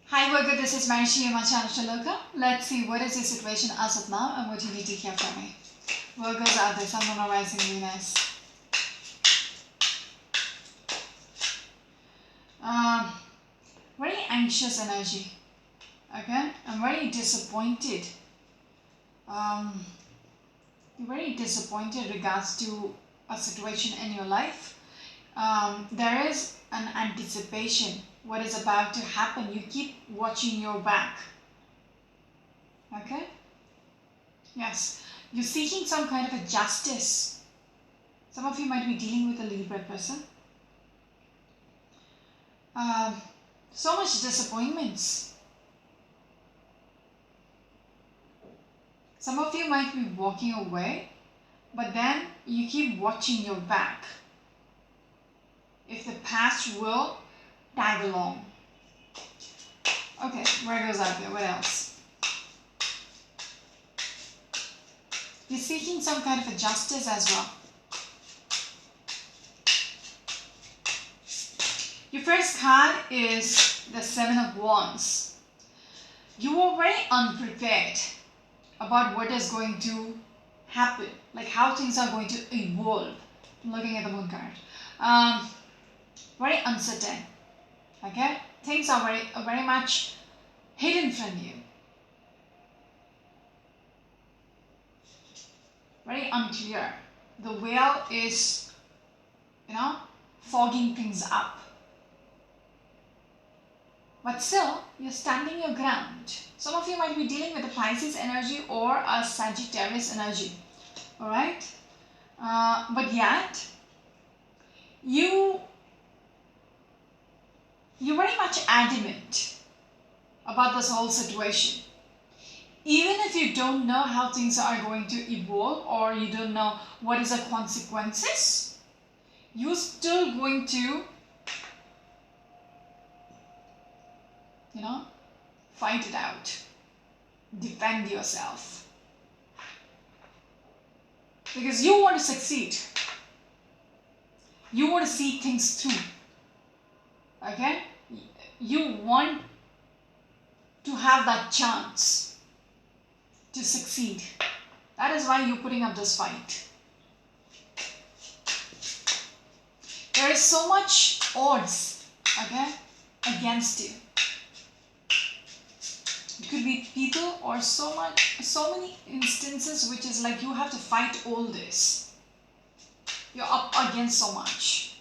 Hi Virgo, this is Marishi, my channel Shaloka. Let's see what is your situation as of now and what you need to hear from me. Virgos out there, Sun, Moon, Rising, Venus. Um, Very anxious energy. Okay, I'm very disappointed. You're very disappointed regards to a situation in your life. There is an anticipation what is about to happen. You keep watching your back. Okay. Yes, you're seeking some kind of a justice. Some of you might be dealing with a Libra person. So much disappointments. Some of you might be walking away, but then you keep watching your back. If the past will tag along. Okay, Virgo's out there. What else? You're seeking some kind of a justice as well. Your first card is the Seven of Wands. You are very unprepared about what is going to happen, like how things are going to evolve. I'm looking at the Moon card. Very uncertain. Okay, things are very much hidden from you. Very unclear. The veil is, fogging things up. But still, you're standing your ground. Some of you might be dealing with a Pisces energy or a Sagittarius energy. Alright? But yet, you're very much adamant about this whole situation. Even if you don't know how things are going to evolve or you don't know what is the consequences, you're still going to fight it out, defend yourself, because you want to succeed, you want to see things through. Okay, you want to have that chance to succeed. That is why you're putting up this fight. There is so much odds, okay, against you. It could be people or so many instances which is like you have to fight all this. You're up against so much.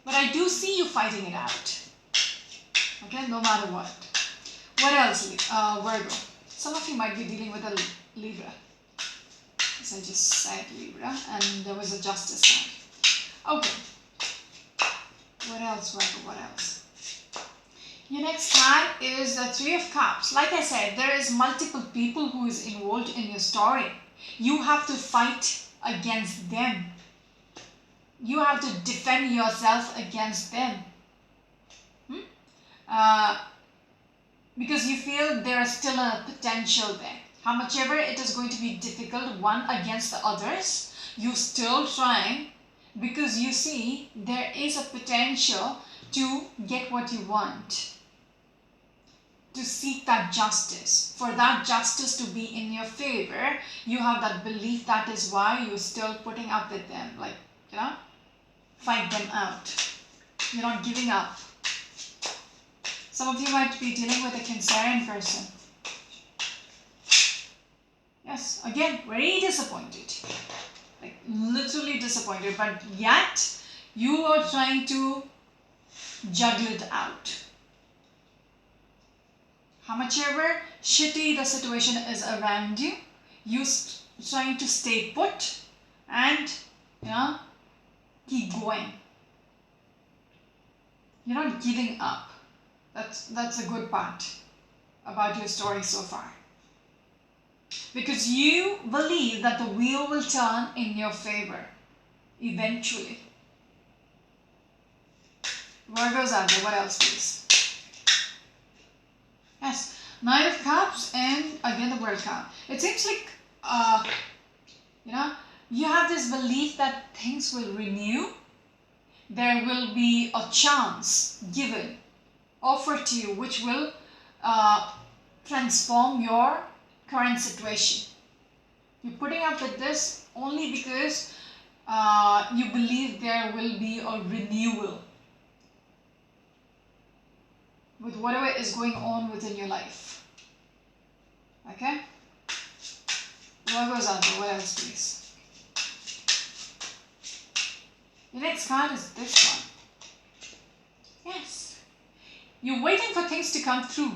But I do see you fighting it out. Okay, no matter what. What else, Virgo? Some of you might be dealing with a Libra. As I just said Libra, and there was a Justice card. Okay. What else, Virgo? What else? Your next card is the Three of Cups. Like I said, there is multiple people who is involved in your story. You have to fight against them. You have to defend yourself against them. Because you feel there is still a potential there. How much ever it is going to be difficult one against the others, you still trying because you see there is a potential to get what you want. To seek that justice, for that justice to be in your favor, you have that belief. That is why you're still putting up with them, like, fight them out. You're not giving up. Some of you might be dealing with a Cancerian person. Yes, again, very disappointed. Like, literally disappointed, but yet you are trying to juggle it out. How much ever shitty the situation is around you, you're trying to stay put and, keep going. You're not giving up. That's a good part about your story so far. Because you believe that the wheel will turn in your favor eventually. Virgos out there, what else please? Yes, Knight of Cups and again the World card. It seems like, you have this belief that things will renew there will be a chance given, offered to you, which will transform your current situation. You're putting up with this only because you believe there will be a renewal with whatever is going on within your life. Okay? Virgo's out there. What else, please? The next card is this one. Yes. You're waiting for things to come through.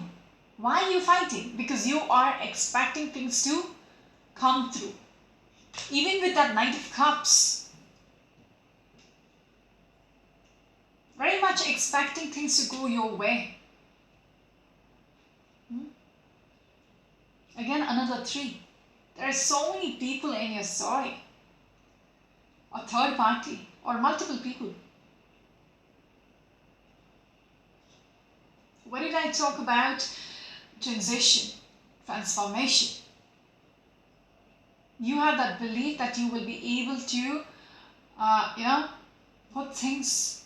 Why are you fighting? Because you are expecting things to come through. Even with that Knight of Cups. Very much expecting things to go your way. Again, another 3. There are so many people in your story. A third party or multiple people. What did I talk about? Transition, transformation. You have that belief that you will be able to, put things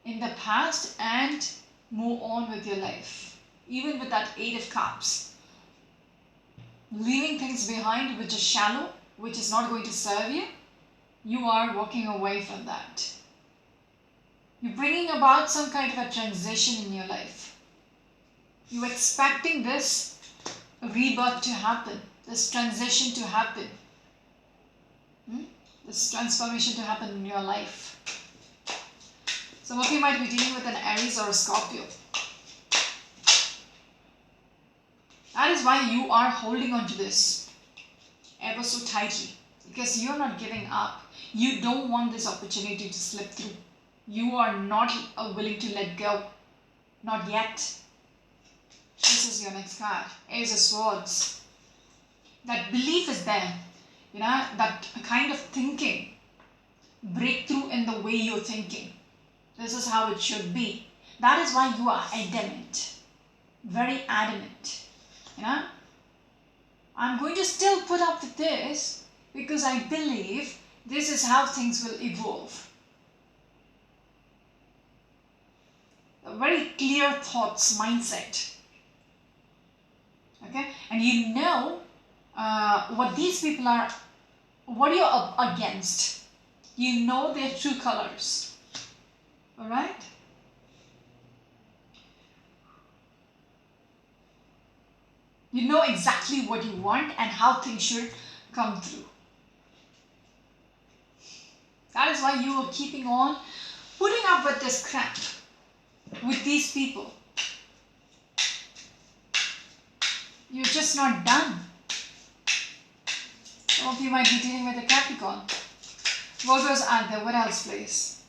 in the past and move on with your life. Even with that 8 of Cups. Leaving things behind which is shallow, which is not going to serve you, you are walking away from that. You're bringing about some kind of a transition in your life. You're expecting this rebirth to happen, this transition to happen, this transformation to happen in your life. Some of you might be dealing with an Aries or a Scorpio. That is why you are holding on to this ever so tightly, because you're not giving up. You don't want this opportunity to slip through. You are not willing to let go. Not yet. This is your next card. Ace of Swords. That belief is there. That kind of thinking. Breakthrough in the way you're thinking. This is how it should be. That is why you are adamant. Very adamant. I'm going to still put up with this because I believe this is how things will evolve. A very clear thoughts, mindset. Okay? And you know what these people are, what you're up against. You know their true colors. Alright? You know exactly what you want and how things should come through. That is why you are keeping on putting up with this crap, with these people. You're just not done. Some of you might be dealing with a Capricorn. Virgo's out there. What else, please?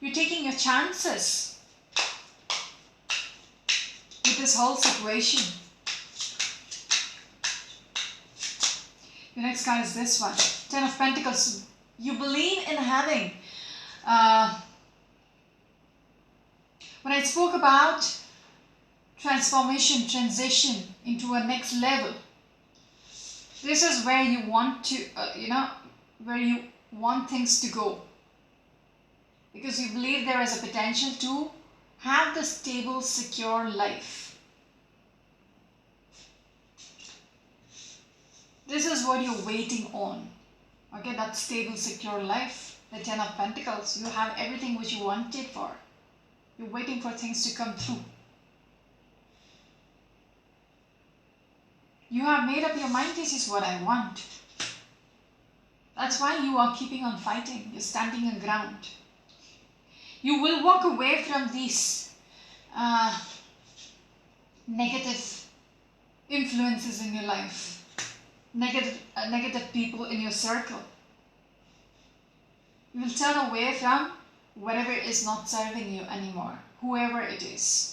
You're taking your chances with this whole situation. Your next card is this one. 10 of Pentacles. You believe in having... when I spoke about transformation, transition into a next level, this is where you want to, where you want things to go. Because you believe there is a potential to have the stable, secure life. This is what you're waiting on. Okay, that stable, secure life. The 10 of Pentacles. You have everything which you wanted for. You're waiting for things to come through. You have made up your mind, this is what I want. That's why you are keeping on fighting. You're standing your ground. You will walk away from these negative influences in your life. Negative people in your circle. You will turn away from whatever is not serving you anymore, whoever it is.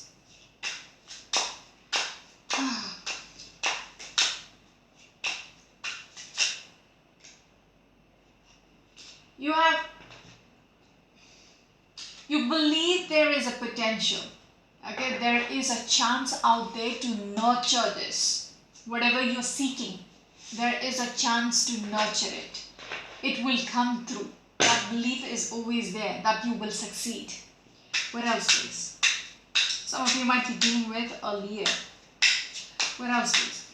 You believe there is a potential. Okay, there is a chance out there to nurture this. Whatever you're seeking, there is a chance to nurture it. It will come through. That that belief is always there that you will succeed. What else, please? Some of you might be dealing with a Leo. What else, please?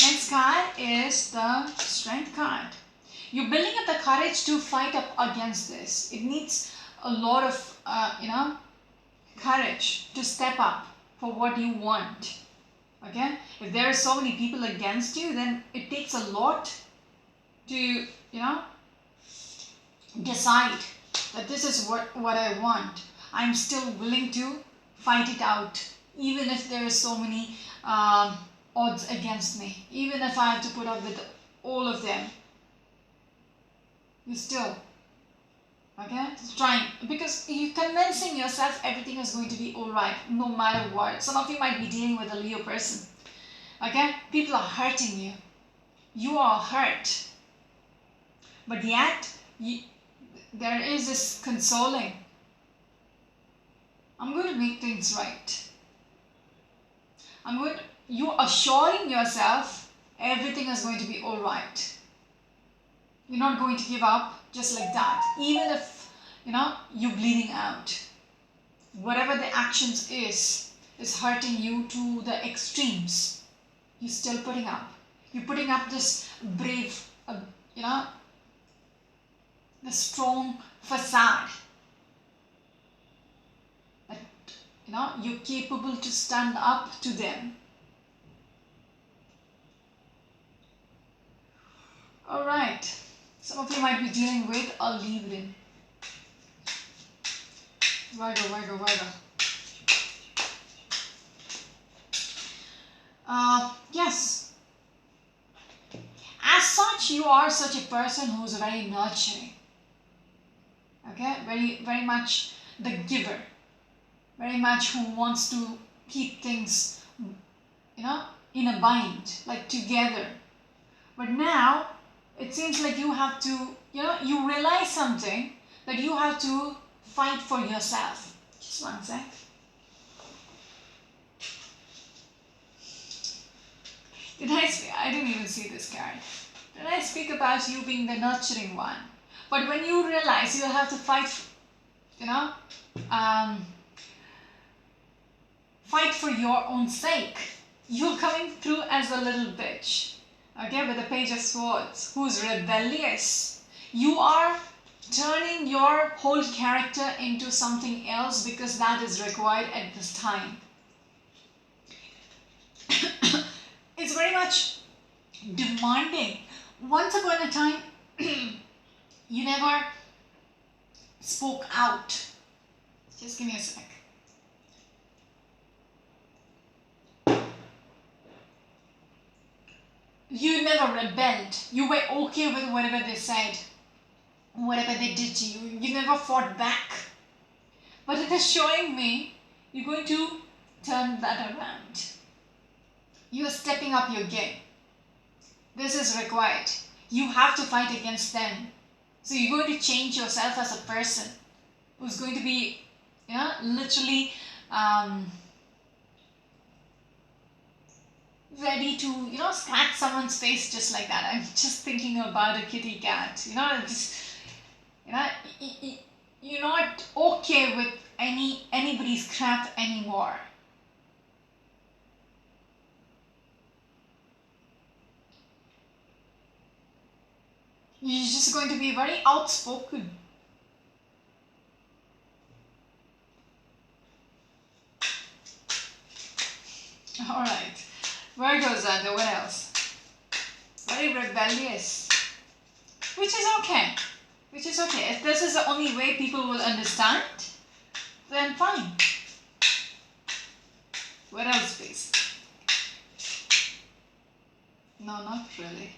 Next card is the Strength card. You're building up the courage to fight up against this. It needs a lot of, courage to step up for what you want. Okay? If there are so many people against you, then it takes a lot to, decide that this is what I want. I'm still willing to fight it out, even if there are so many odds against me. Even if I have to put up with all of them. You still, okay, trying, because you're convincing yourself everything is going to be alright, no matter what. Some of you might be dealing with a Leo person, okay? People are hurting you. You are hurt. But yet, there is this consoling. I'm going to make things right. You're assuring yourself everything is going to be alright. You're not going to give up just like that. Even if, you're bleeding out. Whatever the actions is hurting you to the extremes. You're still putting up. You're putting up this brave, the strong facade. That, you're capable to stand up to them. Alright. Some of you might be dealing with a Libran. Virgo. Yes. As such, you are such a person who's very nurturing. Okay? Very much the giver. Very much who wants to keep things, in a bind, like together. But now, it seems like you have to, you realize something, that you have to fight for yourself. Just one sec. I didn't even see this card. Did I speak about you being the nurturing one? But when you realize you have to fight, fight for your own sake, you're coming through as a little bitch. Okay, with the Page of Swords, who's rebellious. You are turning your whole character into something else because that is required at this time. It's very much demanding. Once upon a time, you never spoke out. Just give me a sec. You never rebelled. You were okay with whatever they said, whatever they did to you. You never fought back. But it is showing me you're going to turn that around. You are stepping up your game. This is required. You have to fight against them. So you're going to change yourself as a person who's going to be, literally ready to, scratch someone's face just like that. I'm just thinking about a kitty cat. You're not okay with anybody's crap anymore. You're just going to be very outspoken. Alright. Virgos are there. What else? Very rebellious. Which is okay. If this is the only way people will understand, then fine. What else, please? No, not really.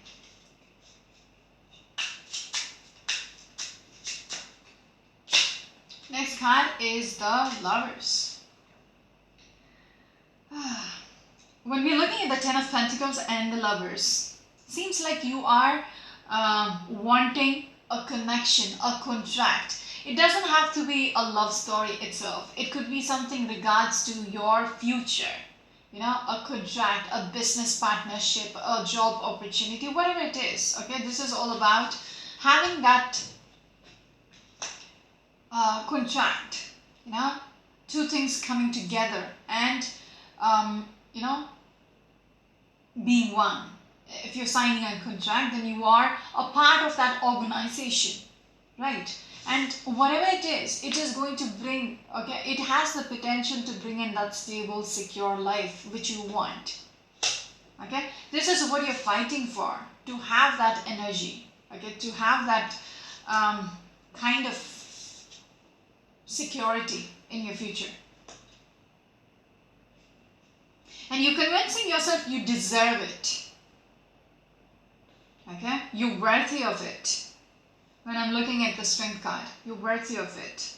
Next card is the Lovers. When we're looking at the Ten of Pentacles and the Lovers, seems like you are wanting a connection, a contract. It doesn't have to be a love story itself. It could be something regards to your future. a contract, a business partnership, a job opportunity, whatever it is. Okay, this is all about having that contract, two things coming together and um, you know being one. If you're signing a contract, then you are a part of that organization, right? And whatever it is going to bring, okay, it has the potential to bring in that stable, secure life which you want. Okay, this is what you're fighting for, to have that energy, okay, to have that kind of security in your future. And you're convincing yourself you deserve it. Okay, you're worthy of it. When I'm looking at the strength card, you're worthy of it.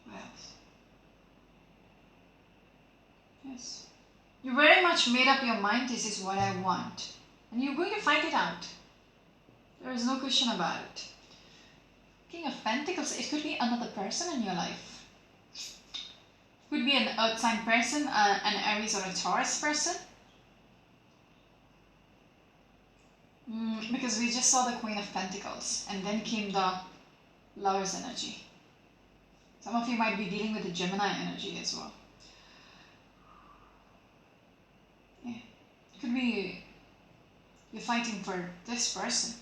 What else? Yes. You very much made up your mind, this is what I want. And you're going to fight it out. There is no question about it. King of Pentacles, it could be another person in your life. Could be an earth sign person, an Aries or a Taurus person. Because we just saw the Queen of Pentacles and then came the Lover's energy. Some of you might be dealing with the Gemini energy as well. Yeah. Could be you're fighting for this person.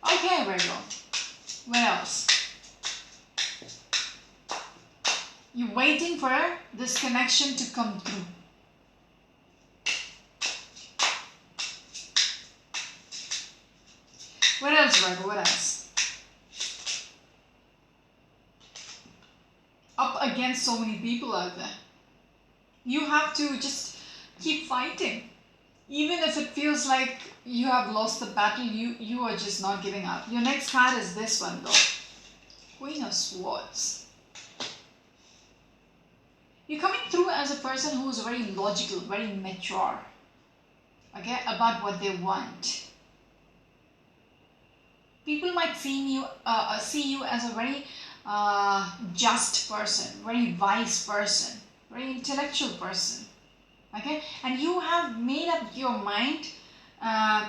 Okay, Virgo. What else? You're waiting for this connection to come through. What else, Virgo? What else? Up against so many people out there. You have to just keep fighting. Even if it feels like you have lost the battle, you are just not giving up. Your next card is this one though. Queen of Swords. You're coming through as a person who's very logical, very mature, okay, about what they want. People might see you as a very just person, very wise person, very intellectual person, okay? And you have made up your mind, I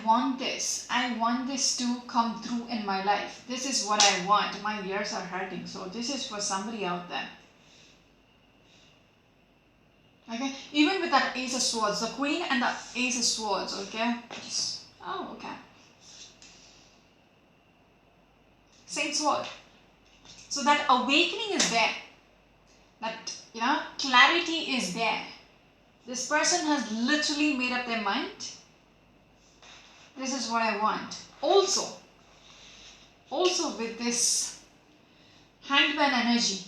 want this to come through in my life. This is what I want. My ears are hurting, so this is for somebody out there. Okay, even with that Ace of Swords, the Queen and the Ace of Swords, okay? Okay. Same sword. So that awakening is there. That, clarity is there. This person has literally made up their mind. This is what I want. Also with this Hangman energy,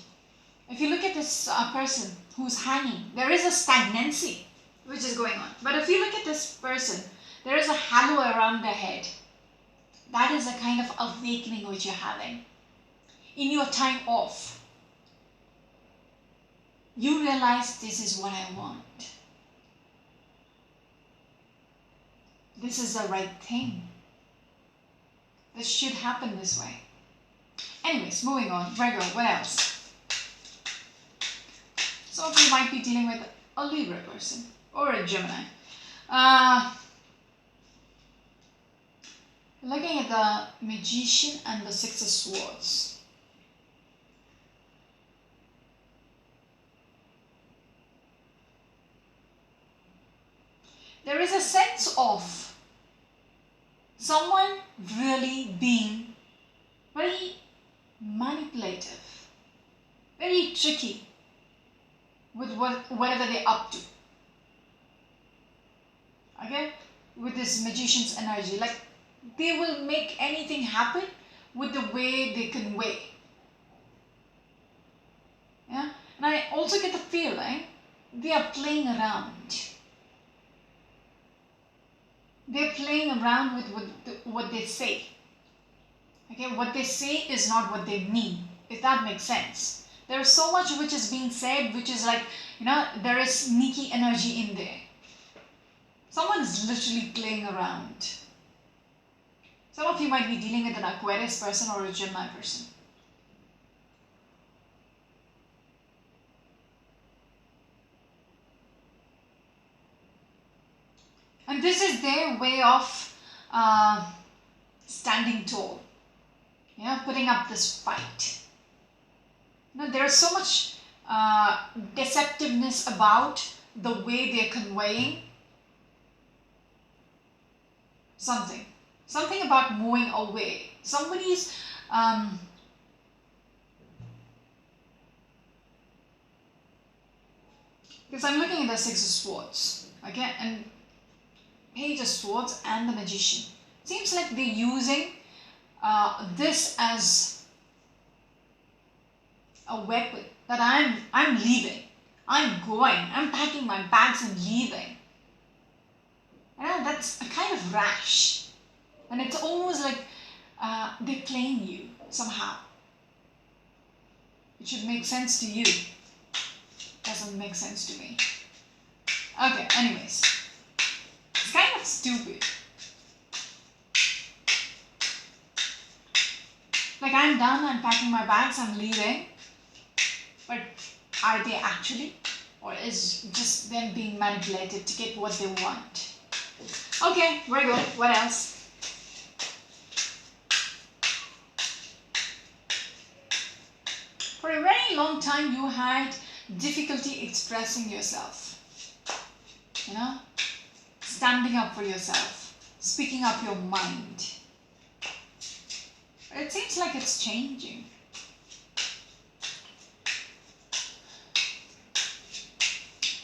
if you look at this person who's hanging, there is a stagnancy which is going on. But if you look at this person, there is a halo around their head. That is a kind of awakening which you're having. In your time off, you realize this is what I want. This is the right thing. This should happen this way. Anyways, moving on. Virgo, what else? Some of you might be dealing with a Libra person or a Gemini. Looking at the Magician and the Six of Swords. There is a sense of someone really being very manipulative, very tricky with whatever they're up to. Okay? With this Magician's energy. Like, they will make anything happen with the way they convey. Yeah? And I also get the feeling they are playing around. They're playing around with what they say. Okay, what they say is not what they mean, if that makes sense. There is so much which is being said, which is like, there is sneaky energy in there. Someone is literally playing around. Some of you might be dealing with an Aquarius person or a Gemini person. And this is their way of standing tall, putting up this fight. There is so much deceptiveness about the way they're conveying something about moving away. Somebody's because I'm looking at the Six of Swords, okay, and Page of Swords and the Magician. Seems like they're using this as a weapon, that I'm leaving, I'm going, I'm packing my bags and leaving. That's a kind of rash, and it's almost like they're playing you somehow. It should make sense to you. Doesn't make sense to me. Okay, anyways, it's kind of stupid. Like, I'm done, I'm packing my bags, I'm leaving. But are they actually? Or is just them being manipulated to get what they want? Okay, very good. What else? For a very long time, you had difficulty expressing yourself. Standing up for yourself, speaking up your mind. It seems like it's changing.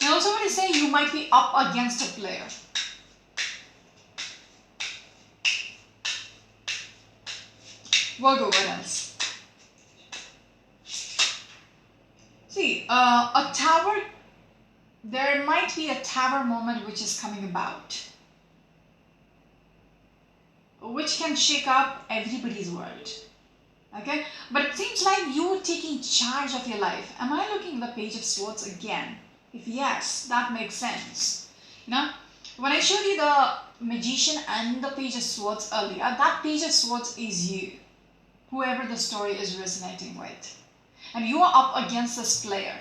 I also want to say you might be up against a player. Virgo, what else? See, a tower, there might be a tower moment which is coming about, which can shake up everybody's world. Okay? But it seems like you're taking charge of your life. Am I looking at the Page of Swords again? If yes, that makes sense. When I showed you the Magician and the Page of Swords earlier, that Page of Swords is you, whoever the story is resonating with. And you are up against this player.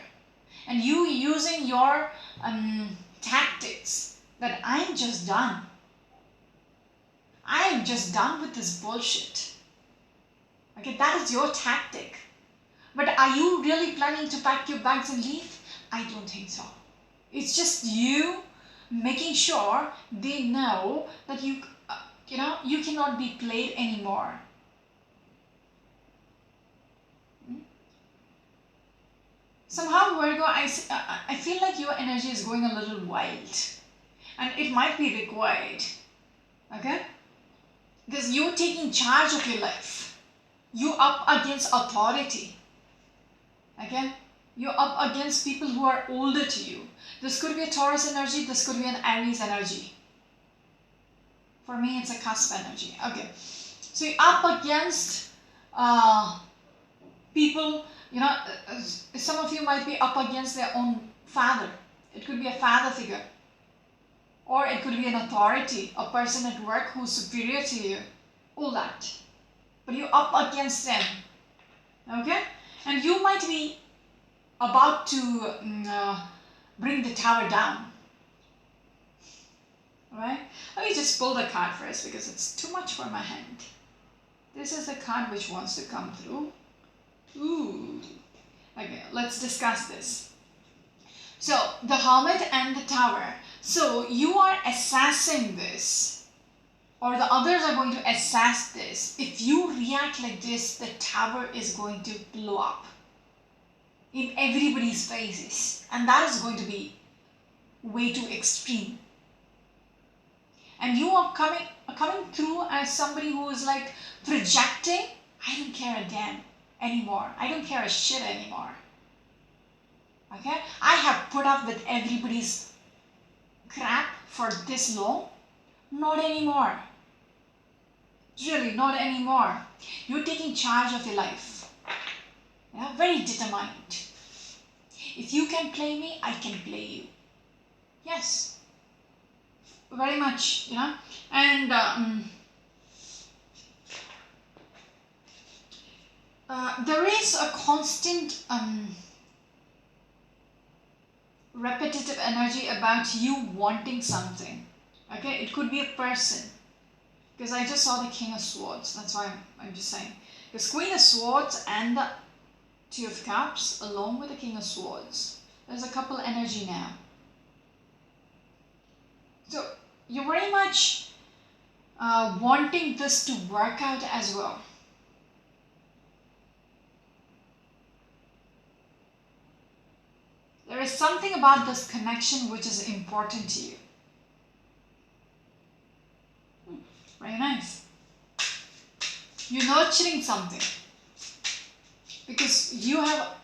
And you using your tactics that I'm just done. I'm just done with this bullshit. Okay, that is your tactic. But are you really planning to pack your bags and leave? I don't think so. It's just you making sure they know that you cannot be played anymore. Somehow, Virgo, I feel like your energy is going a little wild. And it might be required. Okay? Because you're taking charge of your life. You're up against authority. Okay? You're up against people who are older to you. This could be a Taurus energy. This could be an Aries energy. For me, it's a cusp energy. Okay. So you're up against people, some of you might be up against their own father. It could be a father figure. Or it could be an authority, a person at work who's superior to you. All that. But you're up against them. Okay? And you might be about to bring the tower down. Alright? Let me just pull the card first because it's too much for my hand. This is the card which wants to come through. Ooh. Okay, let's discuss this. So, the Hermit and the Tower. So, you are assessing this, or the others are going to assess this. If you react like this, the Tower is going to blow up in everybody's faces. And that is going to be way too extreme. And you are coming through as somebody who is like projecting, I don't care a damn anymore. I don't care a shit anymore. Okay? I have put up with everybody's crap for this long. Not anymore. Really, not anymore. You're taking charge of your life. Yeah? Very determined. If you can play me, I can play you. Yes. Very much, And there is a constant repetitive energy about you wanting something. Okay, it could be a person. Because I just saw the King of Swords. That's why I'm just saying. Because Queen of Swords and the Two of Cups along with the King of Swords. There's a couple energy now. So you're very much wanting this to work out as well. There is something about this connection which is important to you. Very nice. You're nurturing something because you have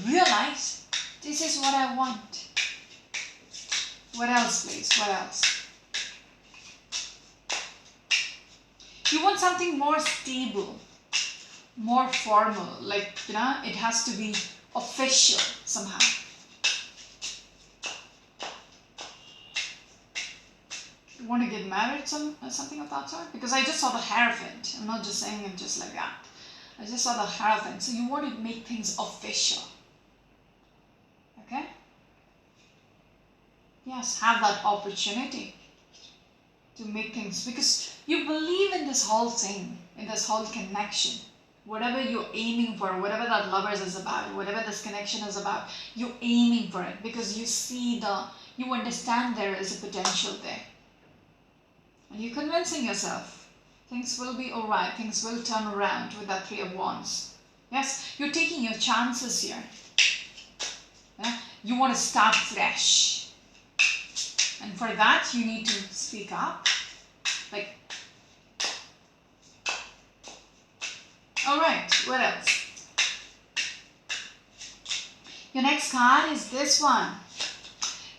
realized this is what I want. What else, please? What else? You want something more stable, more formal, like, you know, it has to be official somehow. You want to get married, something of that sort? Because I just saw the Hierophant. I'm not just saying it just like that. I just saw the Hierophant. So you want to make things official. Okay? Yes, have that opportunity to make things, because you believe in this whole thing, in this whole connection. Whatever you're aiming for, whatever that lovers is about, whatever this connection is about, you're aiming for it because you see you understand there is a potential there. And you're convincing yourself things will be alright, things will turn around with that Three of Wands. Yes, you're taking your chances here. Yeah? You want to start fresh. And for that, you need to speak up. Like, alright, what else? Your next card is this one.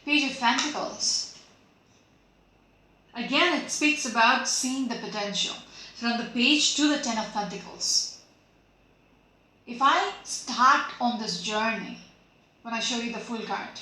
Page of Pentacles. Again, it speaks about seeing the potential. From the page to the Ten of Pentacles. If I start on this journey, when I show you the full card,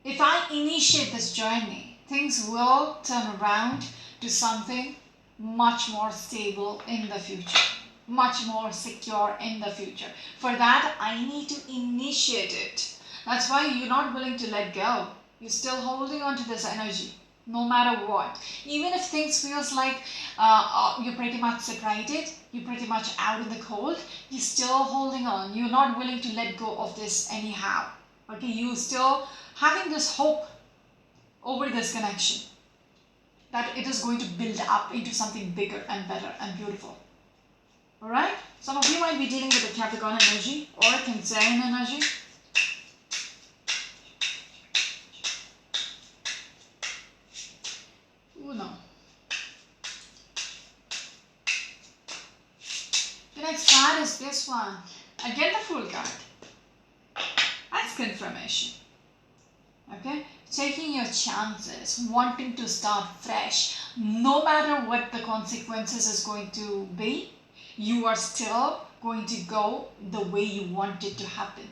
if I initiate this journey, things will turn around to something much more stable in the future, much more secure in the future. For that, I need to initiate it. That's why you're not willing to let go. You're still holding on to this energy, no matter what. Even if things feels like you're pretty much separated, you're pretty much out in the cold, you're still holding on. You're not willing to let go of this anyhow. Okay, you're still having this hope over this connection that it is going to build up into something bigger and better and beautiful. Alright? Some of you might be dealing with a Capricorn energy or a Cancerian energy. Oh no. The next card is this one. Again, the Fool card. That's confirmation. Okay? Taking your chances, wanting to start fresh. No matter what the consequences is going to be, you are still going to go the way you want it to happen.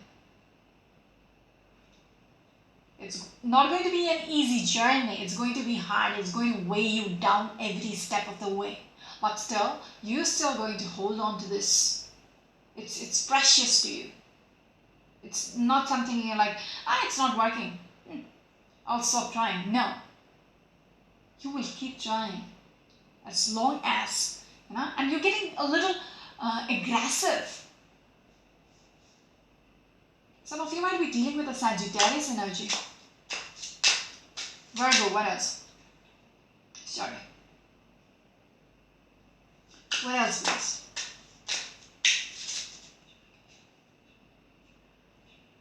It's not going to be an easy journey. It's going to be hard. It's going to weigh you down every step of the way. But still, you're still going to hold on to this. It's precious to you. It's not something you're like, it's not working. I'll stop trying. No. You will keep trying. As long as, and you're getting a little aggressive. Some of you might be dealing with a Sagittarius energy. Virgo, what else? Sorry. What else, please?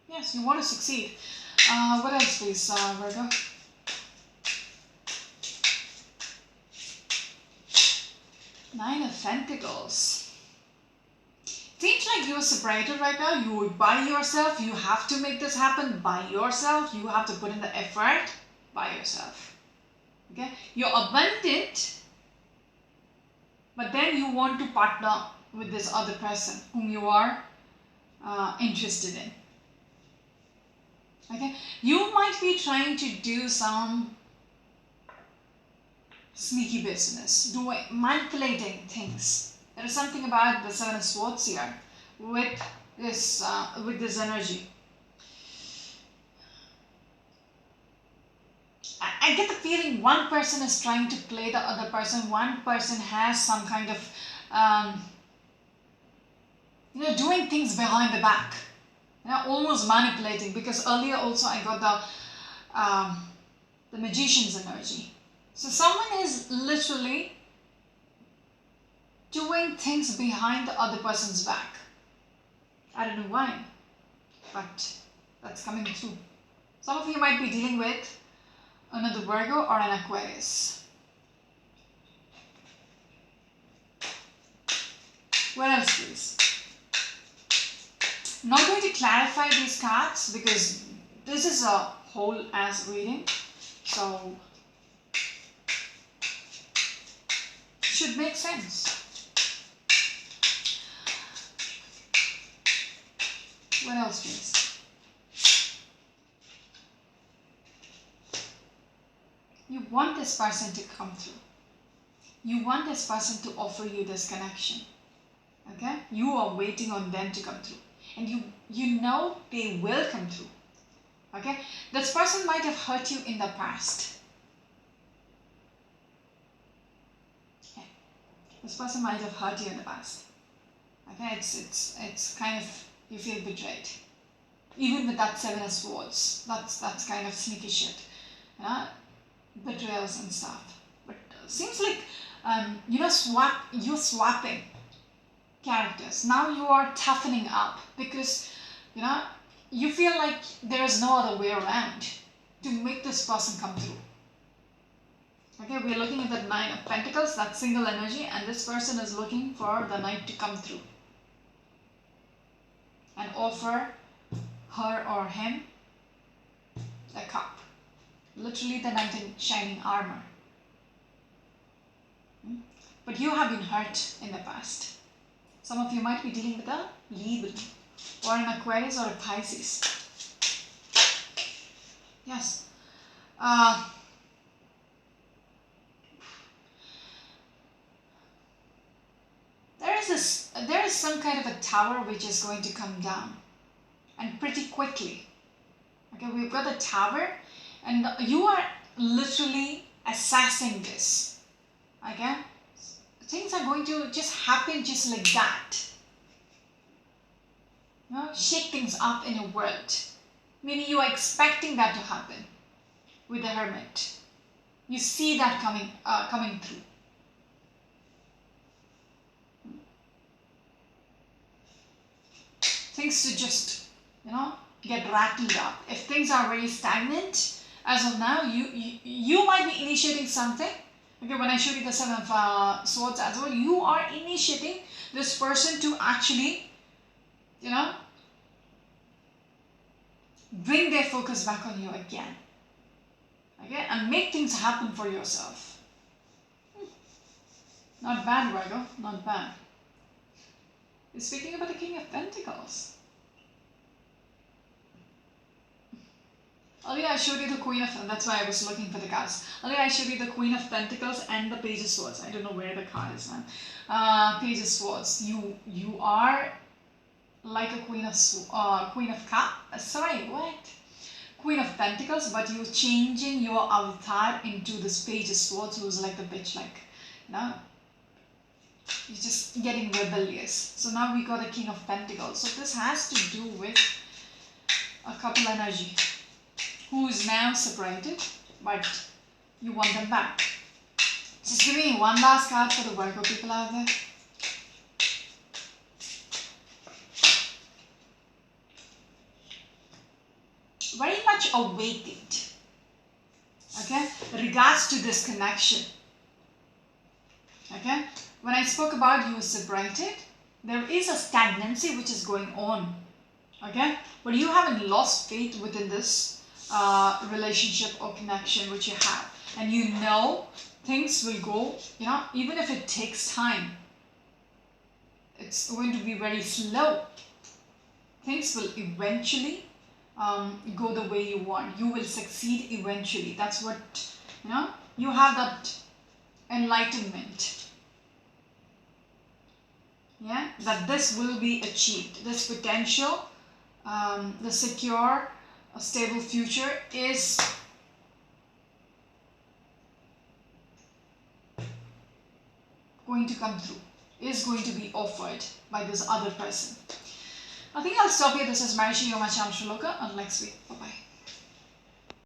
Yes, you want to succeed. What else, please, Virgo? Nine of Pentacles. Seems like you're separated right now. You're by yourself. You have to make this happen by yourself. You have to put in the effort by yourself. Okay? You're abundant, but then you want to partner with this other person whom you are interested in. Okay? You might be trying to do some sneaky business, manipulating things. There is something about the Seven of Swords here with this energy. I get the feeling think one person is trying to play the other person. One person has some kind of doing things behind the back, almost manipulating, because earlier also I got the magician's energy. So someone is literally doing things behind the other person's back. I don't know why, but that's coming through. Some of you might be dealing with another Virgo or an Aquarius. What else, please? I'm not going to clarify these cards because this is a whole ass reading, so it should make sense. What else, please? You want this person to come through. You want this person to offer you this connection. Okay? You are waiting on them to come through. And you know they will come through. Okay? This person might have hurt you in the past. Okay. This person might have hurt you in the past. Okay? It's kind of, you feel betrayed. Even with that Seven of Swords. That's kind of sneaky shit. Betrayals and stuff. But seems like you're swapping characters. Now you are toughening up because you feel like there is no other way around to make this person come through. Okay, we're looking at the Nine of Pentacles, that single energy, and this person is looking for the Knight to come through and offer her or him a cup. Literally the knight in shining armor. But you have been hurt in the past. Some of you might be dealing with a Libra or an Aquarius or a Pisces. Yes. There is some kind of a tower which is going to come down, and pretty quickly. Okay, we've got a tower, and you are literally assessing this. Okay, things are going to just happen just like that. Shake things up in your world. Maybe you are expecting that to happen with the Hermit. You see that coming through. Things to just get rattled up. If things are very stagnant as of now, you might be initiating something. Okay, when I showed you the Seven of Swords as well, you are initiating this person to actually bring their focus back on you again. Okay, and make things happen for yourself. Not bad, Virgo, not bad. We're speaking about the King of Pentacles. Earlier I showed you the Queen of, that's why I was looking for the cards. Earlier I showed you the Queen of Pentacles and the Page of Swords. I don't know where the card is, man. Page of Swords. You are like a Queen of Queen of Pentacles, but you're changing your avatar into this Page of Swords, who's like the bitch, like, you're just getting rebellious. So now we got a King of Pentacles. So this has to do with a couple energy who is now separated, but you want them back. Just give me one last card for the Virgo people out there. Very much awakened, okay, regards to this connection. Okay, when I spoke about you separated, there is a stagnancy which is going on. Okay, but you haven't lost faith within this relationship or connection which you have, and things will go, even if it takes time, it's going to be very slow. Things will eventually go the way you want. You will succeed eventually. That's what, you have that enlightenment. Yeah, that this will be achieved. This potential, the secure, a stable future is going to come through, is going to be offered by this other person. I think I'll stop here. This is Marishi, your Macham Shloka. Until next week. Bye bye.